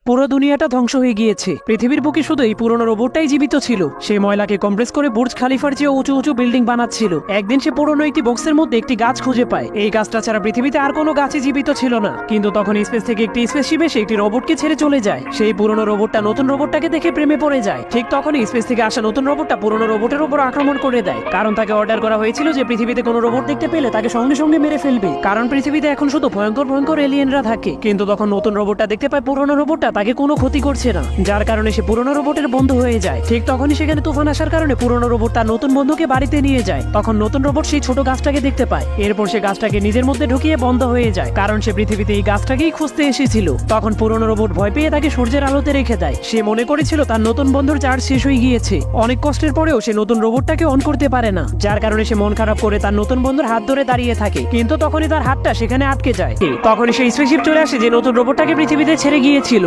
পুরো দুনিয়াটা ধ্বংস হয়ে গিয়েছে। পৃথিবীর বুকে শুধু এই পুরনো রোবটটাই জীবিত ছিল। সেই ময়লাকে কম্প্রেস করে বুর্জ খালিফার চেয়ে উঁচু উঁচু বিল্ডিং বানাচ্ছিল। একদিন সে পুরনো একটি বক্সের মধ্যে একটি গাছ খুঁজে পায়। এই গাছটা ছাড়া পৃথিবীতে আর কোনো গাছই জীবিত ছিল না। কিন্তু তখন স্পেস থেকে একটি স্পেসশিপ এসে একটি রোবটকে ছেড়ে চলে যায়। সেই পুরনো রোবটটা নতুন রোবটটাকে দেখে প্রেমে পড়ে যায়। ঠিক তখনই স্পেস থেকে আসা নতুন রোবটটা পুরনো রোবটের উপর আক্রমণ করে দেয়। কারণ তাকে অর্ডার করা হয়েছিল যে পৃথিবীতে কোনো রোবট দেখতে পেলে তাকে সঙ্গে সঙ্গে মেরে ফেলবে। কারণ পৃথিবীতে এখন শুধু ভয়ঙ্কর ভয়ঙ্কর এলিয়েনরা থাকে। কিন্তু তখন নতুন রোবটটা দেখতে পায় পুরনো রোবটটা তাকে কোনো ক্ষতি করছে না, যার কারণে সে পুরনো রোবটের বন্ধু হয়ে যায়। ঠিক তখনই সেখানে তুফান আসার কারণে পুরনো রোবট তার নতুন বন্ধুকে বাড়িতে নিয়ে যায়। তখন নতুন রোবট সেই ছোট গাছটাকে দেখতে পায়। এরপর সে গাছটাকে নিজের মধ্যে ঢুকিয়ে বন্ধ হয়ে যায়, কারণ সে পৃথিবীতে এই গাছটাকেই খুঁজতে এসেছিল। তখন পুরনো রোবট ভয় পেয়ে তাকে সূর্যের আলোতে রেখে দেয়। সে মনে করেছিল তার নতুন বন্ধুর চার্জ শেষ হয়ে গিয়েছে। অনেক কষ্টের পরেও সে নতুন রোবটটাকে অন করতে পারে না, যার কারণে সে মন খারাপ করে তার নতুন বন্ধুর হাত ধরে দাঁড়িয়ে থাকে। কিন্তু তখনই তার হাতটা সেখানে আটকে যায়। তখনই সেই স্পেসশিপ চলে আসে যে নতুন রোবটটাকে পৃথিবীতে ছেড়ে গিয়েছিল।